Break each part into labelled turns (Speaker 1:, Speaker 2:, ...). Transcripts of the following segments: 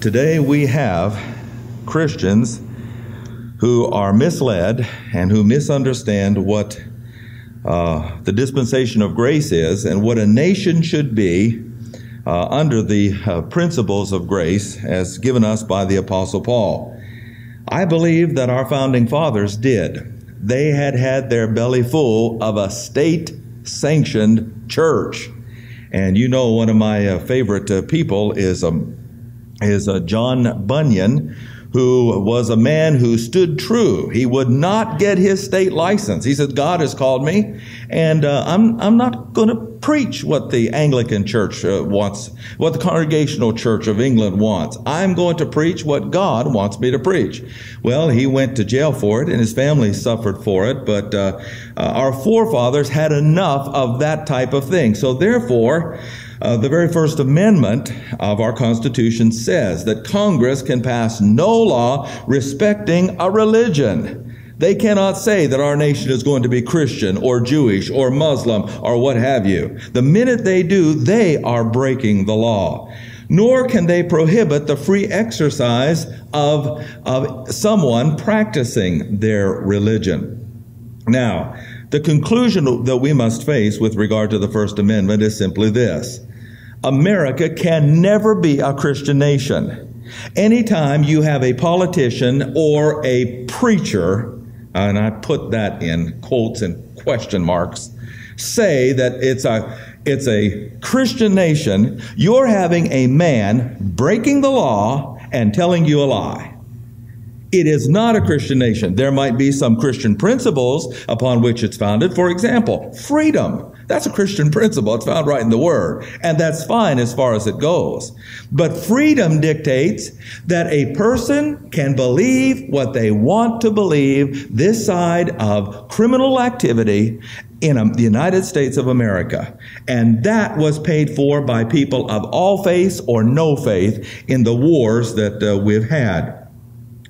Speaker 1: Today we have Christians who are misled and who misunderstand what the dispensation of grace is and what a nation should be under the principles of grace as given us by the Apostle Paul. I believe that our founding fathers did. They had had their belly full of a state-sanctioned church. And you know, one of my favorite people is John Bunyan, who was a man who stood true. He would not get his state license. He said, God has called me, and I'm not going to preach what the Anglican Church wants, what the Congregational Church of England wants. I'm going to preach what God wants me to preach. Well, he went to jail for it, and his family suffered for it, but our forefathers had enough of that type of thing. So therefore, the very First Amendment of our Constitution says that Congress can pass no law respecting a religion. They cannot say that our nation is going to be Christian or Jewish or Muslim or what have you. The minute they do, they are breaking the law. Nor can they prohibit the free exercise of someone practicing their religion. Now, the conclusion that we must face with regard to the First Amendment is simply this. America can never be a Christian nation. Anytime you have a politician or a preacher, and I put that in quotes and question marks, say that it's a Christian nation, you're having a man breaking the law and telling you a lie. It is not a Christian nation. There might be some Christian principles upon which it's founded. For example, freedom. That's a Christian principle. It's found right in the Word. And that's fine as far as it goes. But freedom dictates that a person can believe what they want to believe this side of criminal activity in the United States of America. And that was paid for by people of all faiths or no faith in the wars that we've had.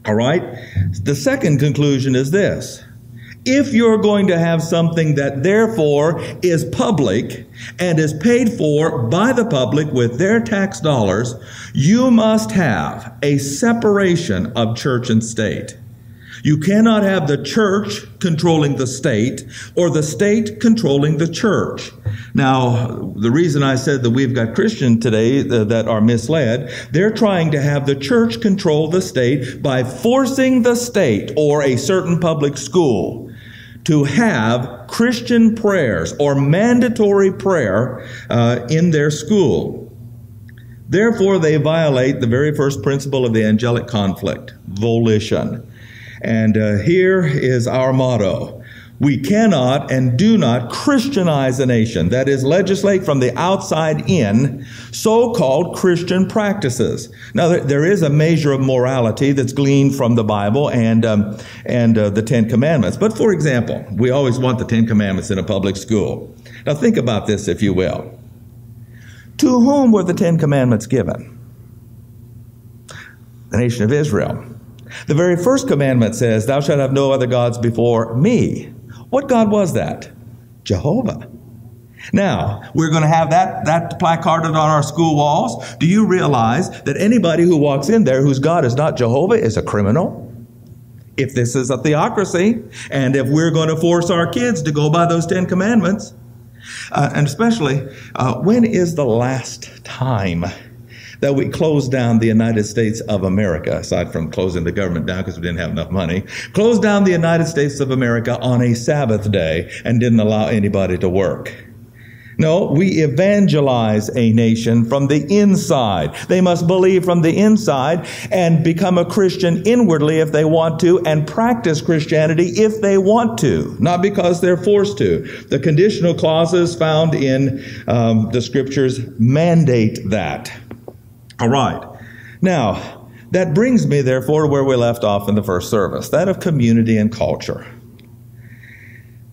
Speaker 1: All right? The second conclusion is this. If you're going to have something that therefore is public and is paid for by the public with their tax dollars, you must have a separation of church and state. You cannot have the church controlling the state or the state controlling the church. Now, the reason I said that we've got Christians today that are misled, they're trying to have the church control the state by forcing the state or a certain public school to have Christian prayers or mandatory prayer in their school. Therefore, they violate the very first principle of the angelic conflict, volition. And here is our motto. We cannot and do not Christianize a nation, that is, legislate from the outside in so-called Christian practices. Now, there is a measure of morality that's gleaned from the Bible and the Ten Commandments. But for example, we always want the Ten Commandments in a public school. Now, think about this, if you will. To whom were the Ten Commandments given? The nation of Israel. The very first commandment says, "Thou shalt have no other gods before me." What God was that? Jehovah. Now, we're going to have that placarded on our school walls. Do you realize that anybody who walks in there whose God is not Jehovah is a criminal? If this is a theocracy, and if we're going to force our kids to go by those Ten Commandments, and especially, when is the last time that we closed down the United States of America, aside from closing the government down because we didn't have enough money, closed down the United States of America on a Sabbath day and didn't allow anybody to work? No, we evangelize a nation from the inside. They must believe from the inside and become a Christian inwardly if they want to, and practice Christianity if they want to, not because they're forced to. The conditional clauses found in the Scriptures mandate that. All right. Now, that brings me, therefore, to where we left off in the first service, that of community and culture.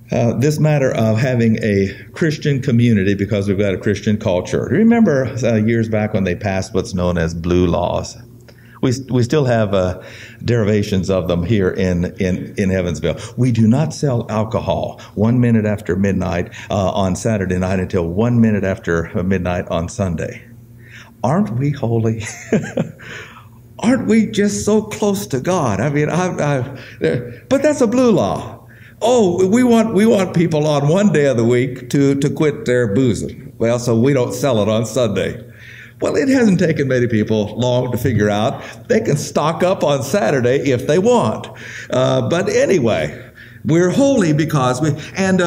Speaker 1: This matter of having a Christian community because we've got a Christian culture. Remember years back when they passed what's known as blue laws? We still have derivations of them here in Evansville. We do not sell alcohol 1 minute after midnight on Saturday night until 1 minute after midnight on Sunday. Aren't we holy? Aren't we just so close to God? I mean, but that's a blue law. Oh, we want people on one day of the week to quit their boozing. Well, so we don't sell it on Sunday. Well, it hasn't taken many people long to figure out they can stock up on Saturday if they want. But anyway, we're holy because we, and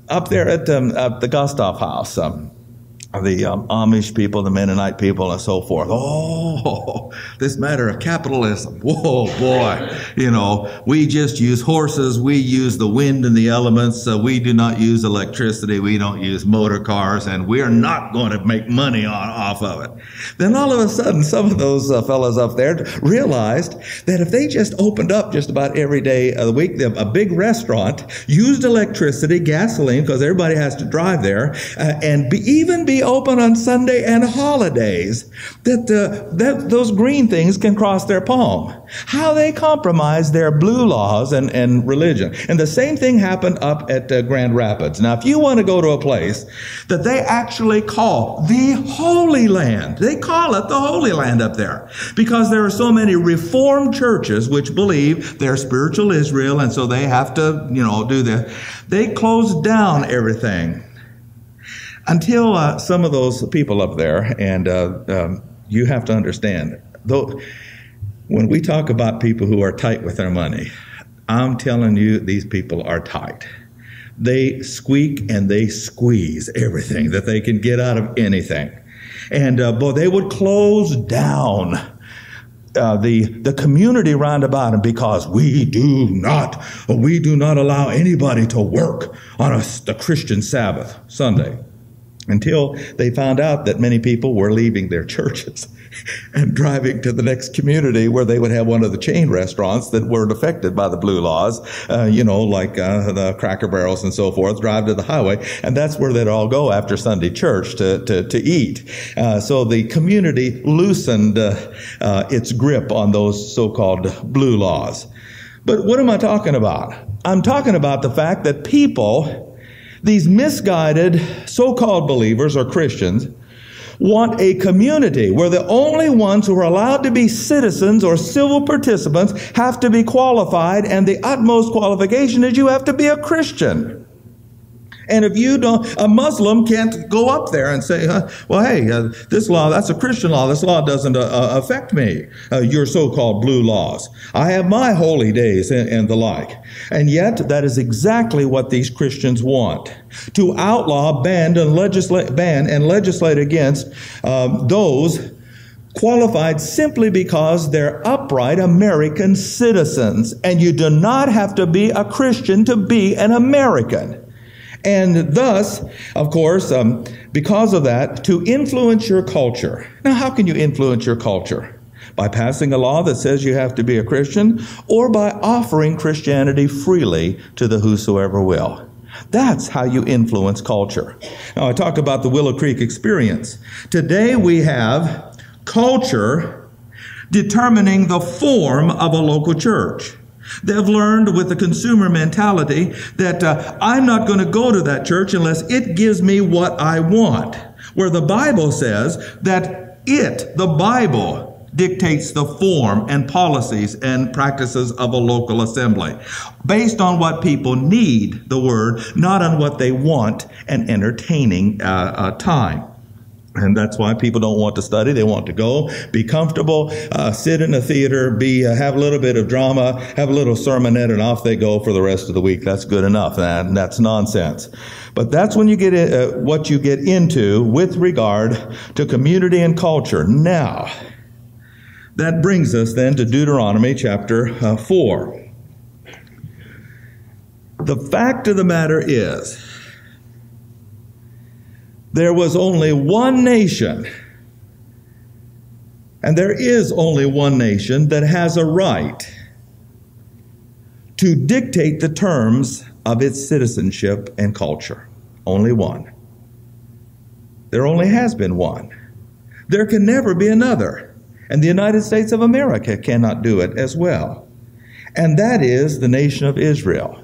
Speaker 1: up there at the Gustav House, the Amish people, the Mennonite people, and so forth. Oh, this matter of capitalism. Whoa, boy. You know, we just use horses. We use the wind and the elements. We do not use electricity. We don't use motor cars, and we are not going to make money off of it. Then all of a sudden, some of those fellows up there realized that if they just opened up just about every day of the week, a big restaurant, used electricity, gasoline, because everybody has to drive there, and even be open on Sunday and holidays, that those green things can cross their palm. How they compromise their blue laws and religion. And the same thing happened up at Grand Rapids. Now, if you want to go to a place that they actually call the Holy Land, they call it the Holy Land up there, because there are so many Reformed churches which believe they're spiritual Israel, and so they have to, do this. They closed down everything. Until some of those people up there, and you have to understand, though, when we talk about people who are tight with their money, I'm telling you, these people are tight. They squeak and they squeeze everything that they can get out of anything. And they would close down the community round about them because we do not allow anybody to work on the Christian Sabbath, Sunday. Until they found out that many people were leaving their churches and driving to the next community where they would have one of the chain restaurants that weren't affected by the blue laws, like the Cracker Barrels and so forth, drive to the highway. And that's where they'd all go after Sunday church to eat. So the community loosened its grip on those so-called blue laws. But what am I talking about? I'm talking about the fact that people, these misguided so-called believers or Christians, want a community where the only ones who are allowed to be citizens or civil participants have to be qualified, and the utmost qualification is you have to be a Christian. And if you don't, a Muslim can't go up there and say, this law, that's a Christian law. This law doesn't affect me. Your so-called blue laws. I have my holy days and the like. And yet, that is exactly what these Christians want. To outlaw, ban, and legislate against those qualified simply because they're upright American citizens. And you do not have to be a Christian to be an American. And thus, of course, because of that, to influence your culture. Now, how can you influence your culture? By passing a law that says you have to be a Christian, or by offering Christianity freely to the whosoever will. That's how you influence culture. Now, I talked about the Willow Creek experience. Today we have culture determining the form of a local church. They've learned with the consumer mentality that I'm not going to go to that church unless it gives me what I want. Where the Bible says that the Bible, dictates the form and policies and practices of a local assembly based on what people need, the word, not on what they want an entertaining time. And that's why people don't want to study. They want to go, be comfortable, sit in a theater, have a little bit of drama, have a little sermonette, and off they go for the rest of the week. That's good enough. And that's nonsense. But that's when you get what you get into with regard to community and culture. Now, that brings us then to Deuteronomy chapter 4. The fact of the matter is, there was only one nation, and there is only one nation that has a right to dictate the terms of its citizenship and culture. Only one. There only has been one. There can never be another. And the United States of America cannot do it as well. And that is the nation of Israel.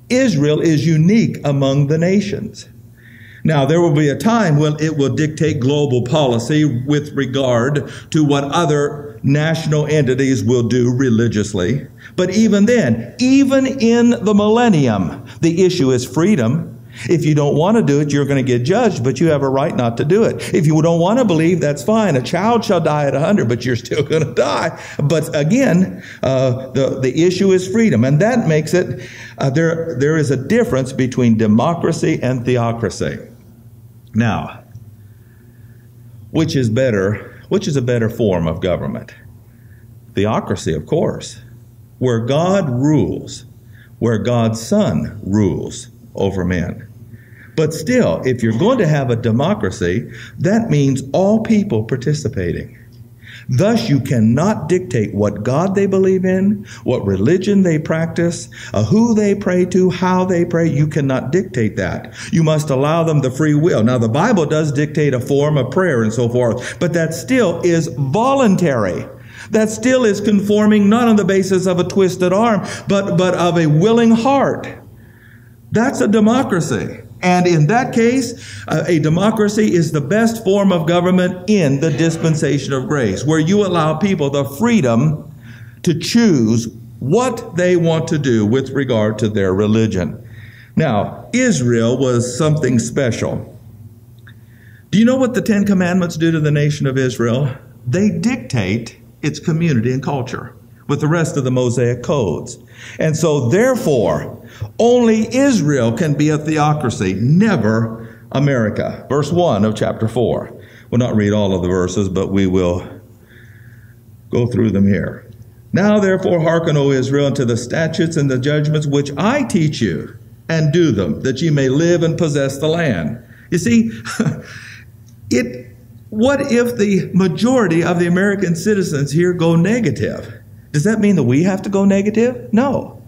Speaker 1: Israel is unique among the nations. Now, there will be a time when it will dictate global policy with regard to what other national entities will do religiously. But even then, even in the millennium, the issue is freedom. If you don't want to do it, you're going to get judged, but you have a right not to do it. If you don't want to believe, that's fine. A child shall die at 100, but you're still going to die. But again, the issue is freedom. And that makes it, there is a difference between democracy and theocracy. Now, which is better? Which is a better form of government? Theocracy, of course, where God rules, where God's Son rules over men. But still, if you're going to have a democracy, that means all people participating. Thus, you cannot dictate what God they believe in, what religion they practice, who they pray to, how they pray. You cannot dictate that. You must allow them the free will. Now, the Bible does dictate a form of prayer and so forth, but that still is voluntary. That still is conforming not on the basis of a twisted arm, but of a willing heart. That's a democracy. And in that case, a democracy is the best form of government in the dispensation of grace, where you allow people the freedom to choose what they want to do with regard to their religion. Now, Israel was something special. Do you know what the Ten Commandments do to the nation of Israel? They dictate its community and culture with the rest of the Mosaic codes. And so, therefore, only Israel can be a theocracy, never America. Verse 1 of chapter 4. We'll not read all of the verses, but we will go through them here. Now, therefore, hearken, O Israel, unto the statutes and the judgments which I teach you, and do them, that ye may live and possess the land. You see, what if the majority of the American citizens here go negative? Does that mean that we have to go negative? No.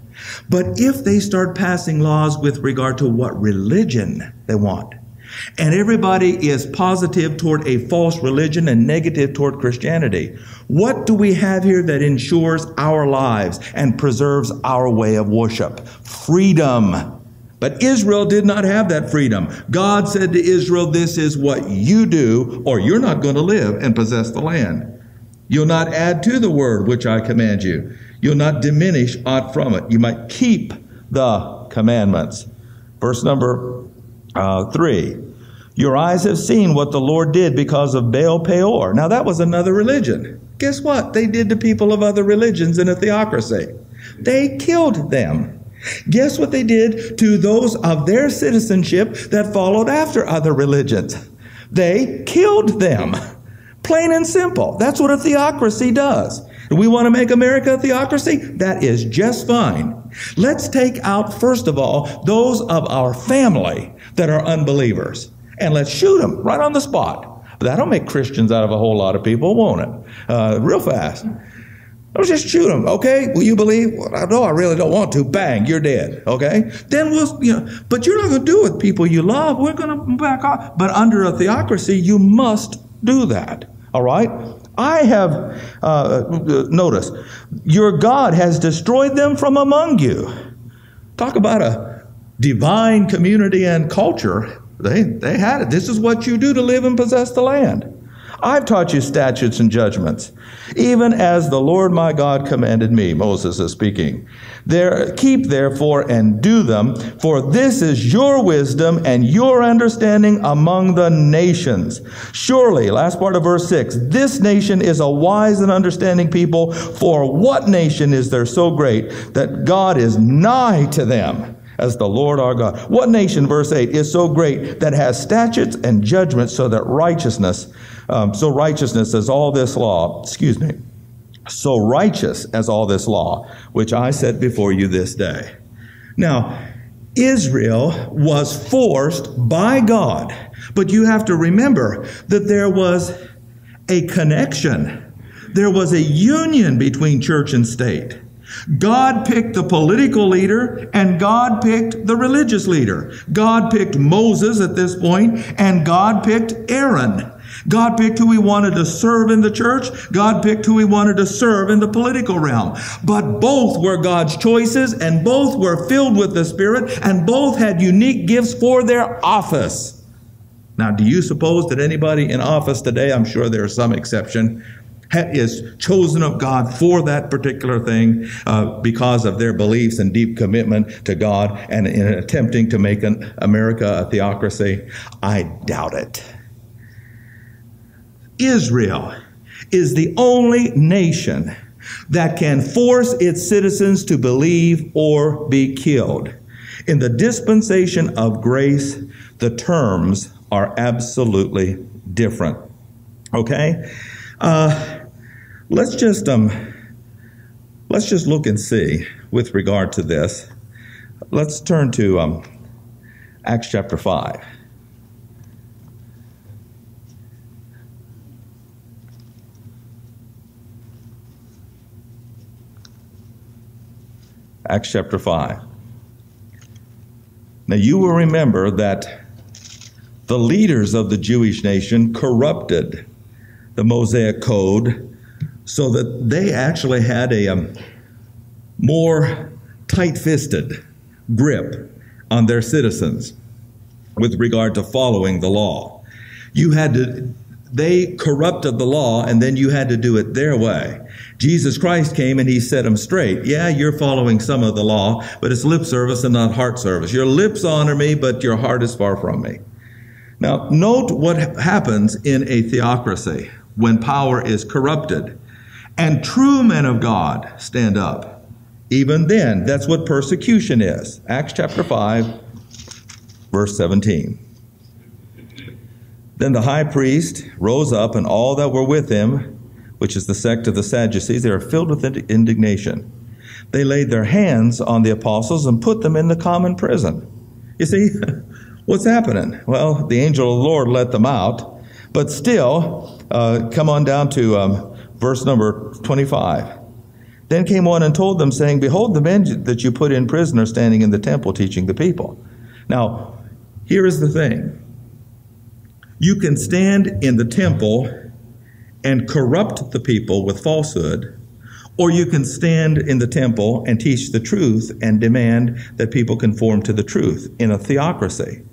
Speaker 1: But if they start passing laws with regard to what religion they want, and everybody is positive toward a false religion and negative toward Christianity, what do we have here that ensures our lives and preserves our way of worship? Freedom. But Israel did not have that freedom. God said to Israel, this is what you do, or you're not going to live and possess the land. You'll not add to the word which I command you. You'll not diminish aught from it. You might keep the commandments. Verse number 3. Your eyes have seen what the Lord did because of Baal Peor. Now that was another religion. Guess what they did to people of other religions in a theocracy? They killed them. Guess what they did to those of their citizenship that followed after other religions? They killed them. Plain and simple. That's what a theocracy does. Do we want to make America a theocracy? That is just fine. Let's take out, first of all, those of our family that are unbelievers. And let's shoot them right on the spot. But that'll make Christians out of a whole lot of people, won't it? Real fast. Let's just shoot them, okay? Will you believe? Well, no, I really don't want to. Bang, you're dead, okay? Then but you're not going to do it with people you love. We're going to back off. But under a theocracy, you must do that. All right? I have, notice, your God has destroyed them from among you. Talk about a divine community and culture. They had it. This is what you do to live and possess the land. I've taught you statutes and judgments, even as the Lord my God commanded me. Moses is speaking. Keep therefore and do them, for this is your wisdom and your understanding among the nations. Surely, last part of verse 6, this nation is a wise and understanding people, for what nation is there so great that God is nigh to them as the Lord our God? What nation, verse 8, is so great that has statutes and judgments so righteous as all this law, so righteous as all this law, which I set before you this day. Now, Israel was forced by God, but you have to remember that there was a connection. There was a union between church and state. God picked the political leader and God picked the religious leader. God picked Moses at this point and God picked Aaron. God picked who he wanted to serve in the church. God picked who he wanted to serve in the political realm. But both were God's choices and both were filled with the Spirit and both had unique gifts for their office. Now, do you suppose that anybody in office today, I'm sure there is some exception, is chosen of God for that particular thing because of their beliefs and deep commitment to God and in attempting to make America a theocracy? I doubt it. Israel is the only nation that can force its citizens to believe or be killed. In the dispensation of grace, the terms are absolutely different. Okay? Let's just look and see with regard to this. Let's turn to Acts chapter 5. Acts chapter 5. Now you will remember that the leaders of the Jewish nation corrupted the Mosaic Code so that they actually had a more tight-fisted grip on their citizens with regard to following the law. They corrupted the law, and then you had to do it their way. Jesus Christ came and he set them straight. Yeah, you're following some of the law, but it's lip service and not heart service. Your lips honor me, but your heart is far from me. Now, note what happens in a theocracy when power is corrupted and true men of God stand up. Even then, that's what persecution is. Acts chapter 5, verse 17. Then the high priest rose up, and all that were with him, which is the sect of the Sadducees, they were filled with indignation. They laid their hands on the apostles and put them in the common prison. You see, what's happening? Well, the angel of the Lord let them out, but still, come on down to verse number 25. Then came one and told them, saying, behold, the men that you put in prison are standing in the temple teaching the people. Now, here is the thing. You can stand in the temple and corrupt the people with falsehood, or you can stand in the temple and teach the truth and demand that people conform to the truth in a theocracy.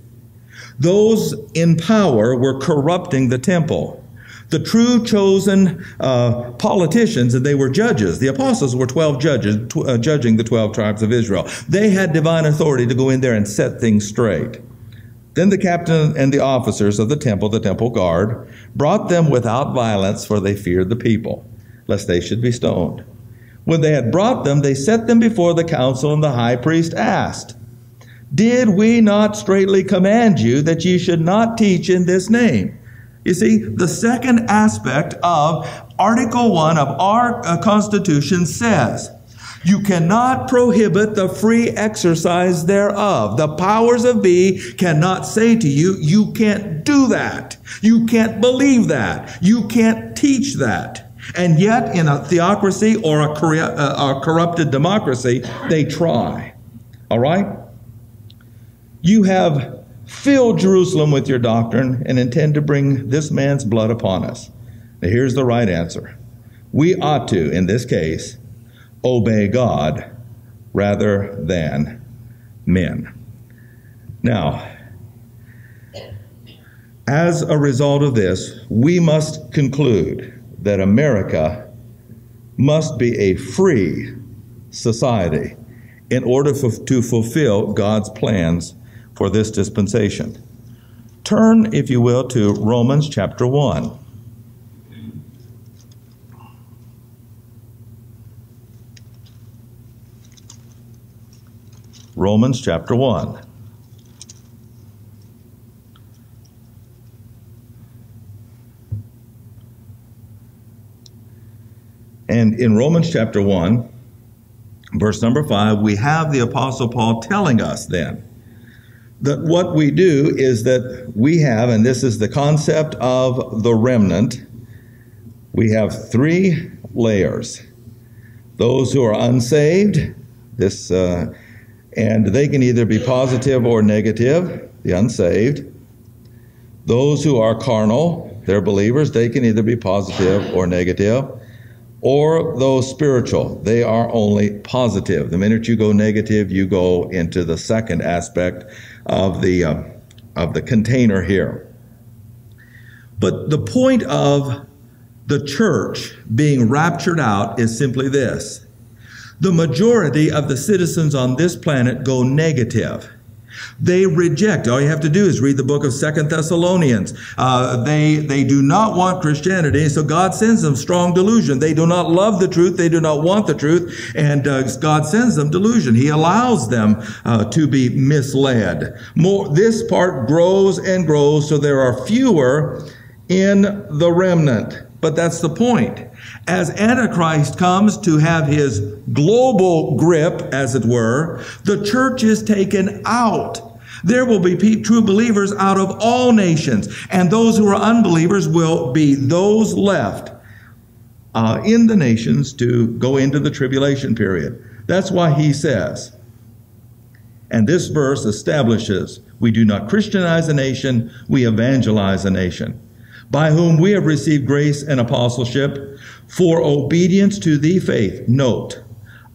Speaker 1: Those in power were corrupting the temple. The true chosen politicians, and they were judges. The apostles were 12 judges judging the 12 tribes of Israel. They had divine authority to go in there and set things straight. Then the captain and the officers of the temple guard, brought them without violence, for they feared the people, lest they should be stoned. When they had brought them, they set them before the council, and the high priest asked, did we not straitly command you that ye should not teach in this name? You see, the second aspect of Article 1 of our Constitution says, you cannot prohibit the free exercise thereof. The powers of be cannot say to you, you can't do that. You can't believe that. You can't teach that. And yet, in a theocracy or a corrupted democracy, they try. All right? You have filled Jerusalem with your doctrine and intend to bring this man's blood upon us. Now, here's the right answer. We ought to, in this case, obey God rather than men. Now, as a result of this, we must conclude that America must be a free society in order to fulfill God's plans for this dispensation. Turn, if you will, to Romans chapter 1. Romans chapter 1. And in Romans chapter 1, verse number 5, we have the Apostle Paul telling us then that what we do is that we have, and this is the concept of the remnant, we have three layers. Those who are unsaved, and they can either be positive or negative, the unsaved. Those who are carnal, they're believers, they can either be positive or negative. Or those spiritual, they are only positive. The minute you go negative, you go into the second aspect of the container here. But the point of the church being raptured out is simply this. The majority of the citizens on this planet go negative. They reject. All you have to do is read the book of 2 Thessalonians. They do not want Christianity, so God sends them strong delusion. They do not love the truth. They do not want the truth, and God sends them delusion. He allows them to be misled. This part grows and grows, so there are fewer in the remnant. But that's the point. As Antichrist comes to have his global grip, as it were, the church is taken out. There will be true believers out of all nations, and those who are unbelievers will be those left in the nations to go into the tribulation period. That's why he says, and this verse establishes, we do not Christianize a nation, we evangelize a nation, by whom we have received grace and apostleship for obedience to the faith. Note,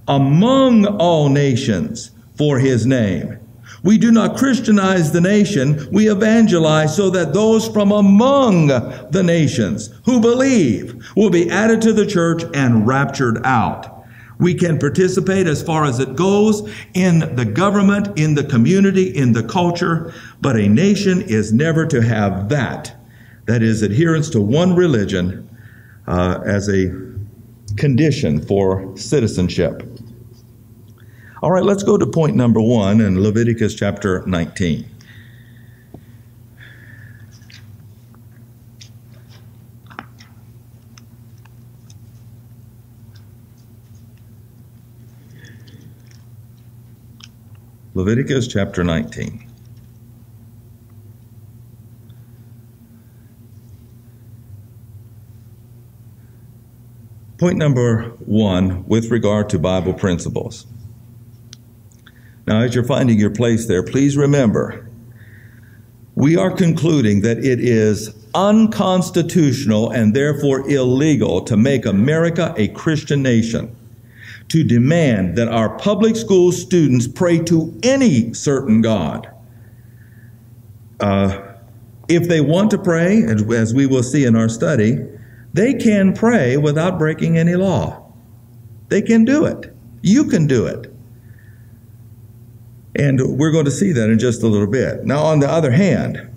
Speaker 1: among all nations for his name. We do not Christianize the nation, we evangelize so that those from among the nations who believe will be added to the church and raptured out. We can participate as far as it goes in the government, in the community, in the culture, but a nation is never to have that. That is, adherence to one religion as a condition for citizenship. All right, let's go to point number 1 in Leviticus chapter 19. Leviticus chapter 19. Point number 1 with regard to Bible principles. Now, as you're finding your place there, please remember, we are concluding that it is unconstitutional and therefore illegal to make America a Christian nation, to demand that our public school students pray to any certain God. If they want to pray, as we will see in our study, they can pray without breaking any law. They can do it. You can do it. And we're going to see that in just a little bit. Now, on the other hand,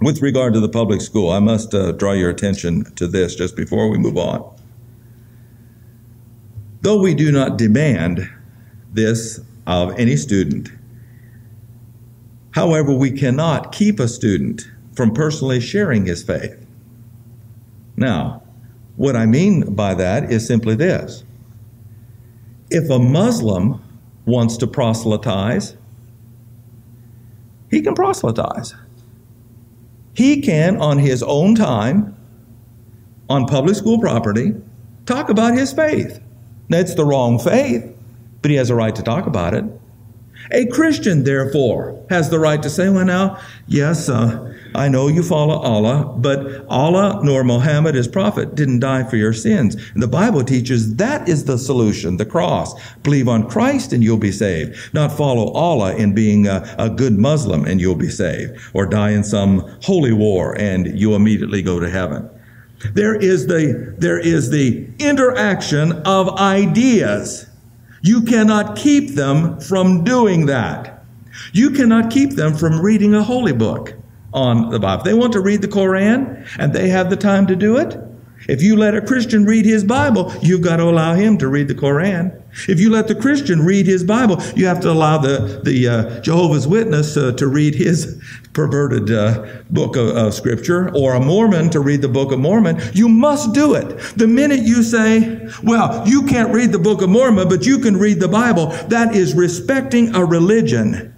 Speaker 1: with regard to the public school, I must draw your attention to this just before we move on. Though we do not demand this of any student, however, we cannot keep a student from personally sharing his faith. Now, what I mean by that is simply this. If a Muslim wants to proselytize, he can proselytize. He can, on his own time, on public school property, talk about his faith. Now, it's the wrong faith, but he has a right to talk about it. A Christian, therefore, has the right to say, well, now, yes, I know you follow Allah, but Allah nor Muhammad, his prophet, didn't die for your sins. And the Bible teaches that is the solution, the cross. Believe on Christ and you'll be saved. Not follow Allah in being a good Muslim and you'll be saved. Or die in some holy war and you immediately go to heaven. There is the interaction of ideas. You cannot keep them from doing that. You cannot keep them from reading a holy book on the Bible. If they want to read the Koran and they have the time to do it, if you let a Christian read his Bible, you've got to allow him to read the Koran. If you let the Christian read his Bible, you have to allow the Jehovah's Witness to read his perverted book of Scripture, or a Mormon to read the Book of Mormon. You must do it. The minute you say, well, you can't read the Book of Mormon, but you can read the Bible, that is respecting a religion.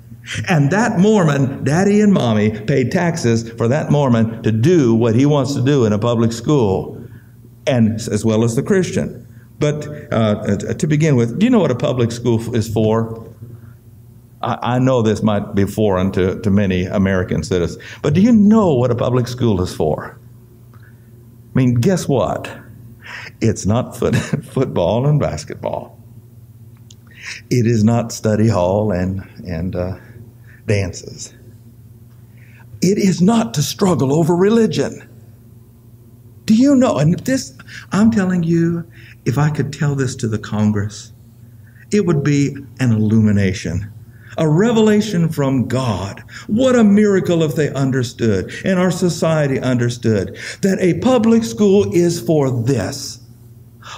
Speaker 1: And that Mormon, daddy and mommy, paid taxes for that Mormon to do what he wants to do in a public school, and as well as the Christian. But to begin with, do you know what a public school is for? I know this might be foreign to many American citizens, but do you know what a public school is for? I mean, guess what? It's not football and basketball. It is not study hall and dances. it is not to struggle over religion. Do you know? And this, I'm telling you, if I could tell this to the Congress, it would be an illumination, a revelation from God. What a miracle if they understood, and our society understood, that a public school is for this,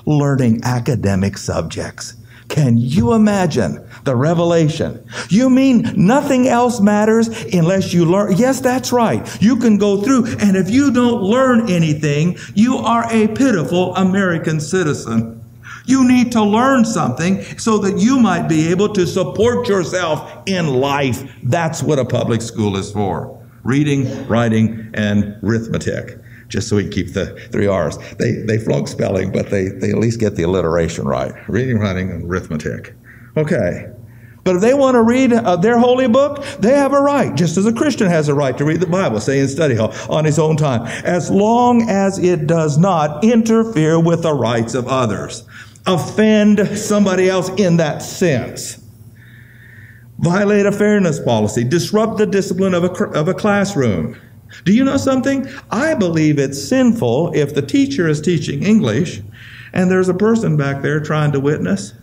Speaker 1: learning academic subjects. Can you imagine the revelation? You mean nothing else matters unless you learn? Yes, that's right. You can go through, and if you don't learn anything, you are a pitiful American citizen. You need to learn something so that you might be able to support yourself in life. That's what a public school is for. Reading, writing, and arithmetic. Just so we can keep the 3 R's. They flunk spelling, but they at least get the alliteration right. Reading, writing, and arithmetic. Okay. But if they want to read their holy book, they have a right, just as a Christian has a right to read the Bible, say in study hall, on his own time, as long as it does not interfere with the rights of others, offend somebody else in that sense, violate a fairness policy, disrupt the discipline of a classroom. Do you know something? I believe it's sinful if the teacher is teaching English and there's a person back there trying to witness.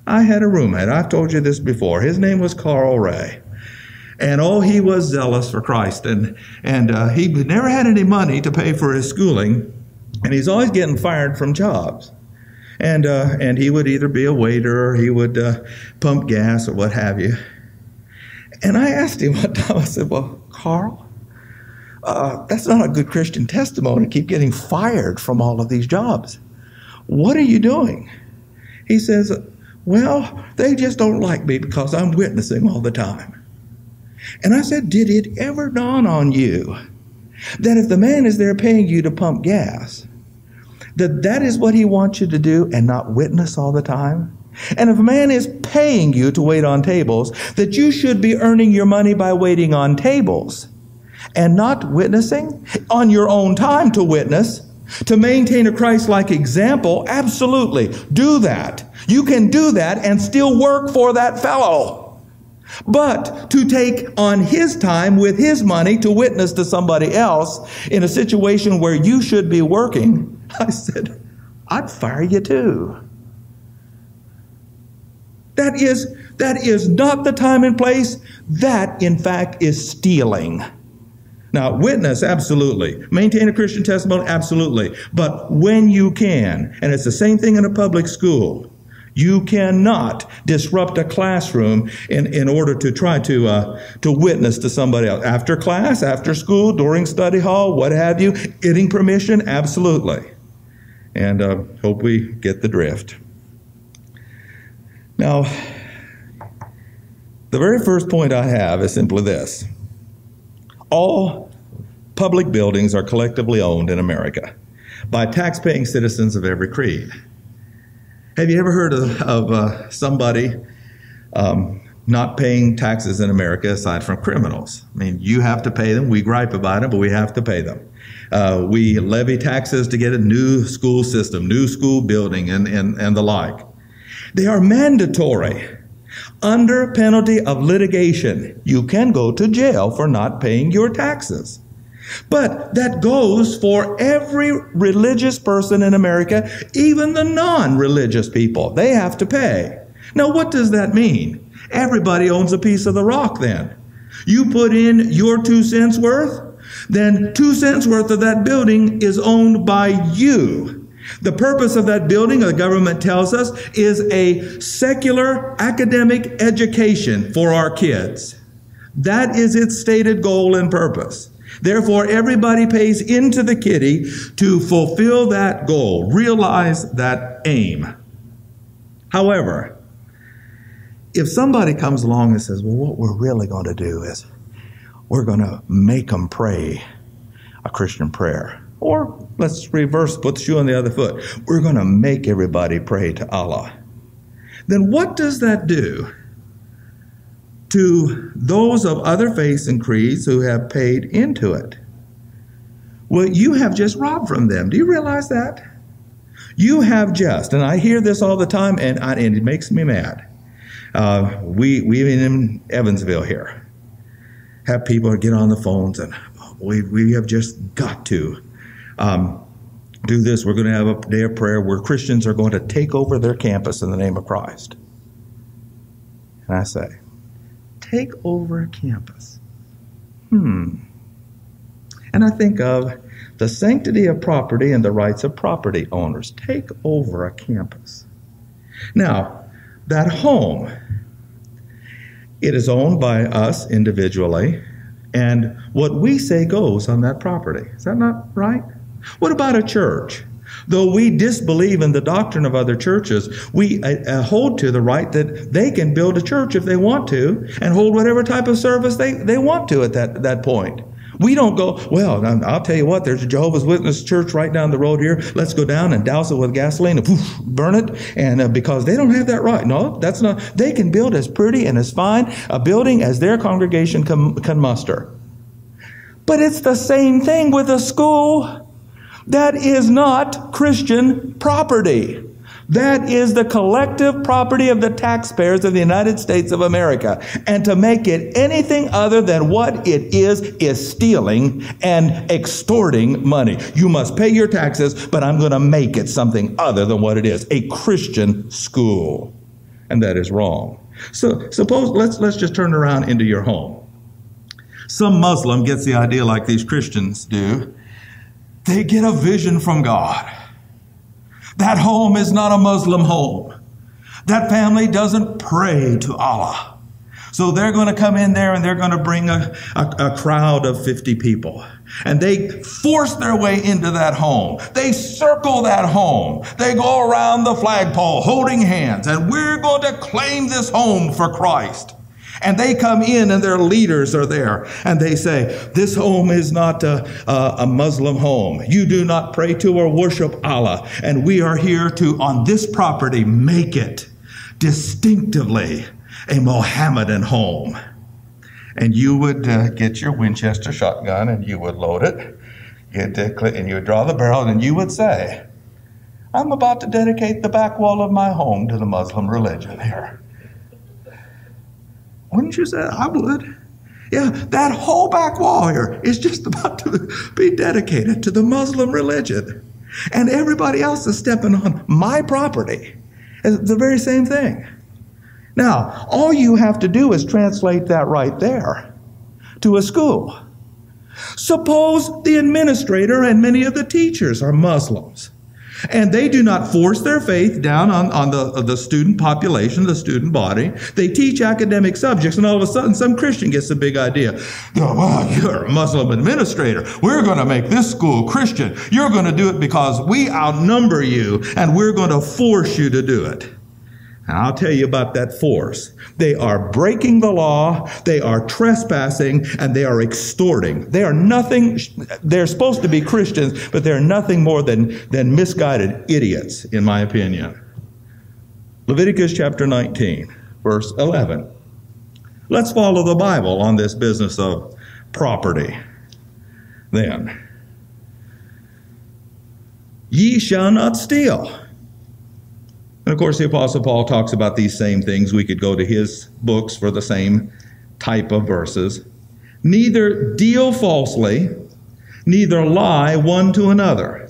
Speaker 1: I had a roommate. I've told you this before. His name was Carl Ray. And he was zealous for Christ. And he never had any money to pay for his schooling. And he's always getting fired from jobs. And he would either be a waiter or he would pump gas or what have you. And I asked him one time, I said, well, Carl, that's not a good Christian testimony to keep getting fired from all of these jobs. What are you doing? He says, well, they just don't like me because I'm witnessing all the time. And I said, did it ever dawn on you that if the man is there paying you to pump gas, that is what he wants you to do and not witness all the time? And if a man is paying you to wait on tables, that you should be earning your money by waiting on tables and not witnessing on your own time to witness, to maintain a Christ-like example. Absolutely. Do that. You can do that and still work for that fellow. But to take on his time with his money to witness to somebody else in a situation where you should be working, I said, I'd fire you too. That is not the time and place. That, in fact, is stealing. Now, witness, absolutely. Maintain a Christian testimony, absolutely. But when you can, and it's the same thing in a public school, you cannot disrupt a classroom in order to try to witness to somebody else. After class, after school, during study hall, what have you, getting permission, absolutely. And hope we get the drift. Now, the very first point I have is simply this. All public buildings are collectively owned in America by tax-paying citizens of every creed. Have you ever heard of somebody not paying taxes in America aside from criminals? I mean, you have to pay them. We gripe about it, but we have to pay them. We levy taxes to get a new school system, new school building, and the like. They are mandatory. Under penalty of litigation, you can go to jail for not paying your taxes. But that goes for every religious person in America, even the non-religious people. They have to pay. Now, what does that mean? Everybody owns a piece of the rock then. You put in your 2 cents worth, then 2 cents worth of that building is owned by you. The purpose of that building, the government tells us, is a secular academic education for our kids. That is its stated goal and purpose. Therefore, everybody pays into the kitty to fulfill that goal, realize that aim. However, if somebody comes along and says, well, what we're really going to do is we're going to make them pray a Christian prayer. Or let's reverse, put the shoe on the other foot. We're going to make everybody pray to Allah. Then what does that do to those of other faiths and creeds who have paid into it? Well, you have just robbed from them. Do you realize that? You have just, and I hear this all the time, and it makes me mad. We in Evansville here have people get on the phones and, we have just got to do this. We're going to have a day of prayer where Christians are going to take over their campus in the name of Christ. And I say, take over a campus. And I think of the sanctity of property and the rights of property owners. Take over a campus. Now, that home, it is owned by us individually, and what we say goes on that property. Is that not right? What about a church? Though we disbelieve in the doctrine of other churches, we hold to the right that they can build a church if they want to and hold whatever type of service they want to at that point. We don't go, well, I'll tell you what, there's a Jehovah's Witness church right down the road here. Let's go down and douse it with gasoline and poof, burn it. And because they don't have that right. No, that's not. They can build as pretty and as fine a building as their congregation can muster. But it's the same thing with a school. That is not Christian property. That is the collective property of the taxpayers of the United States of America. And to make it anything other than what it is stealing and extorting money. You must pay your taxes, but I'm going to make it something other than what it is. A Christian school. And that is wrong. So suppose, let's just turn around into your home. Some Muslim gets the idea like these Christians do. They get a vision from God. That home is not a Muslim home. That family doesn't pray to Allah. So they're going to come in there and they're going to bring a crowd of 50 people. And they force their way into that home. They circle that home. They go around the flagpole holding hands. And we're going to claim this home for Christ. And they come in and their leaders are there. And they say, this home is not a Muslim home. You do not pray to or worship Allah. And we are here to, on this property, make it distinctively a Mohammedan home. And you would get your Winchester shotgun and you would load it. And you would draw the barrel and you would say, I'm about to dedicate the back wall of my home to the Muslim religion here. Wouldn't you say? I would. Yeah, that whole back wall here is just about to be dedicated to the Muslim religion. And everybody else is stepping on my property. It's the very same thing. Now, all you have to do is translate that right there to a school. Suppose the administrator and many of the teachers are Muslims. And they do not force their faith down on the student population, the student body. They teach academic subjects, and all of a sudden some Christian gets the big idea. Oh, well, you're a Muslim administrator. We're going to make this school Christian. You're going to do it because we outnumber you, and we're going to force you to do it. And I'll tell you about that force. They are breaking the law, they are trespassing, and they are extorting. They are nothing, they're supposed to be Christians, but they're nothing more than misguided idiots, in my opinion. Leviticus chapter 19, verse 11. Let's follow the Bible on this business of property. Then, ye shall not steal. And of course, the Apostle Paul talks about these same things. We could go to his books for the same type of verses. Neither deal falsely, neither lie one to another.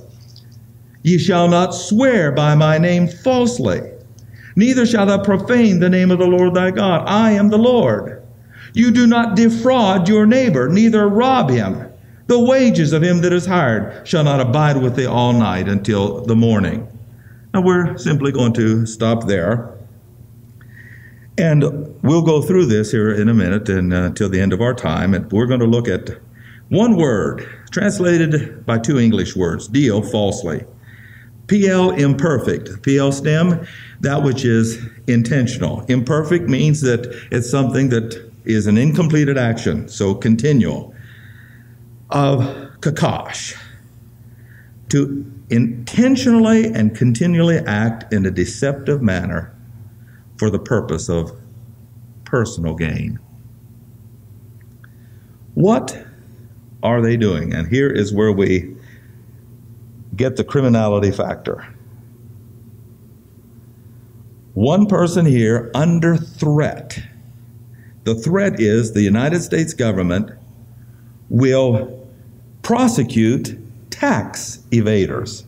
Speaker 1: Ye shall not swear by my name falsely, neither shalt thou profane the name of the Lord thy God. I am the Lord. You do not defraud your neighbor, neither rob him. The wages of him that is hired shall not abide with thee all night until the morning. Now, we're simply going to stop there, and we'll go through this here in a minute and until the end of our time, and we're going to look at one word, translated by two English words, deal falsely. PL, imperfect. PL stem, that which is intentional. Imperfect means that it's something that is an incompleted action, so continual. Of kakash, to intentionally and continually act in a deceptive manner for the purpose of personal gain. What are they doing? And here is where we get the criminality factor. One person here under threat. The threat is the United States government will prosecute tax evaders.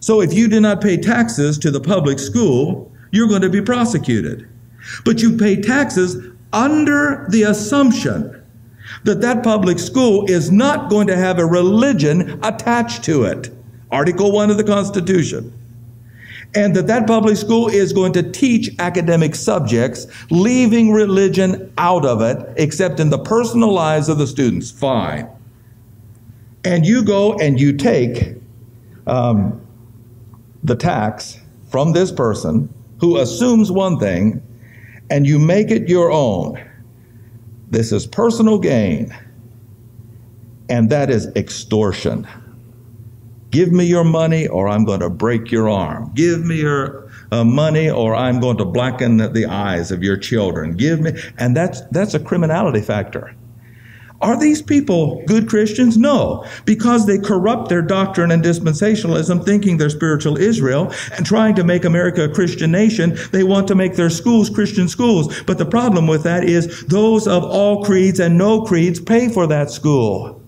Speaker 1: So if you do not pay taxes to the public school, you're going to be prosecuted. But you pay taxes under the assumption that that public school is not going to have a religion attached to it. Article 1 of the Constitution. And that public school is going to teach academic subjects, leaving religion out of it, except in the personal lives of the students. Fine. And you go and you take the tax from this person who assumes one thing, and you make it your own. This is personal gain, and that is extortion. Give me your money or I'm going to break your arm. Give me your money or I'm going to blacken the eyes of your children. Give me, and that's a criminality factor. Are these people good Christians? No, because they corrupt their doctrine and dispensationalism, thinking they're spiritual Israel and trying to make America a Christian nation. They want to make their schools Christian schools. But the problem with that is those of all creeds and no creeds pay for that school.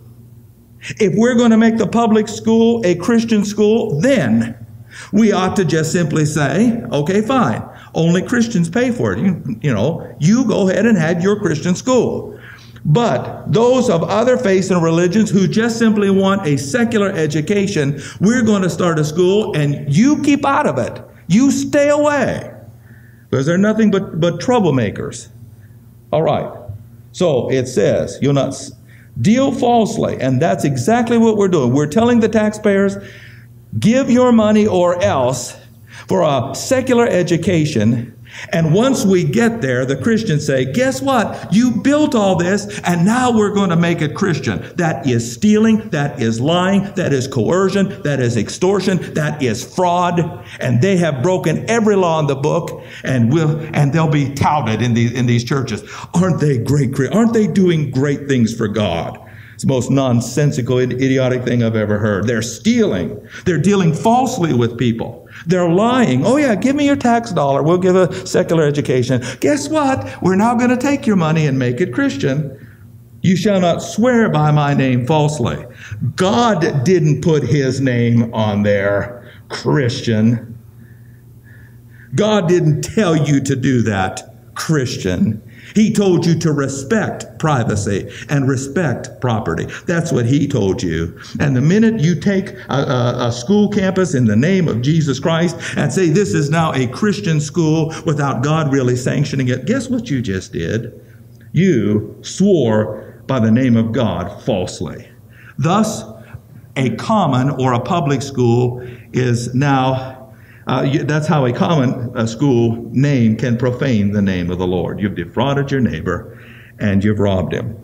Speaker 1: If we're going to make the public school a Christian school, then we ought to just simply say, okay, fine, only Christians pay for it. You go ahead and have your Christian school. But those of other faiths and religions who just simply want a secular education, we're going to start a school and you keep out of it. You stay away. Because they're nothing but troublemakers. All right. So it says, you'll not deal falsely. And that's exactly what we're doing. We're telling the taxpayers, give your money or else for a secular education. And once we get there, the Christians say, guess what? You built all this, and now we're going to make it Christian. That is stealing, that is lying, that is coercion, that is extortion, that is fraud. And they have broken every law in the book, and they'll be touted in these churches. Aren't they great? Aren't they doing great things for God? It's the most nonsensical, idiotic thing I've ever heard. They're stealing. They're dealing falsely with people. They're lying. Oh yeah, give me your tax dollar. We'll give a secular education. Guess what? We're now going to take your money and make it Christian. You shall not swear by my name falsely. God didn't put his name on there, Christian. God didn't tell you to do that, Christian. He told you to respect privacy and respect property. That's what he told you. And the minute you take a school campus in the name of Jesus Christ and say this is now a Christian school without God really sanctioning it, guess what you just did? You swore by the name of God falsely. Thus, a common or a public school is now that's how a common school name can profane the name of the Lord. You've defrauded your neighbor and you've robbed him.